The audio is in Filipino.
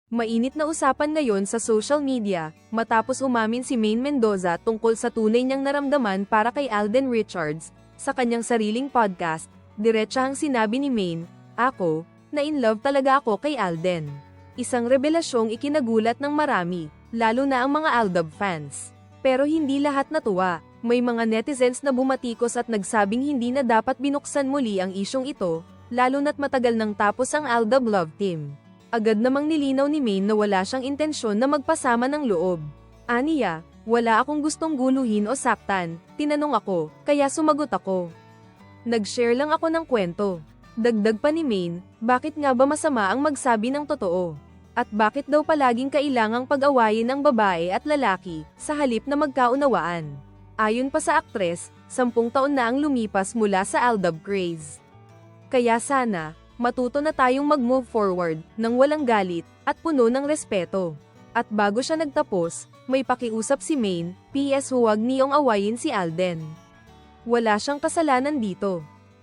Mainit na usapan ngayon sa social media, matapos umamin si Maine Mendoza tungkol sa tunay niyang naramdaman para kay Alden Richards. Sa kanyang sariling podcast, diretsahang sinabi ni Maine, "Ako, na in love talaga ako kay Alden." Isang revelasyong ikinagulat ng marami, lalo na ang mga Aldab fans. Pero hindi lahat natuwa. May mga netizens na bumatikos at nagsabing hindi na dapat binuksan muli ang isyong ito, lalo na't matagal nang tapos ang Aldab love team. Agad namang nilinaw ni Maine na wala siyang intensyon na magpasama ng loob. Aniya, "Wala akong gustong guluhin o saktan," tinanong ako, kaya sumagot ako. "Nag-share lang ako ng kwento." Dagdag pa ni Maine, bakit nga ba masama ang magsabi ng totoo? At bakit daw palaging kailangang pag-awayin ng babae at lalaki, sa halip na magkaunawaan? Ayon pa sa aktres, 10 taon na ang lumipas mula sa Aldab craze. Kaya sana, matuto na tayong mag-move forward, nang walang galit, at puno ng respeto. At bago siya nagtapos, may pakiusap si Maine, "PS huwag niyong awayin si Alden. Wala siyang kasalanan dito."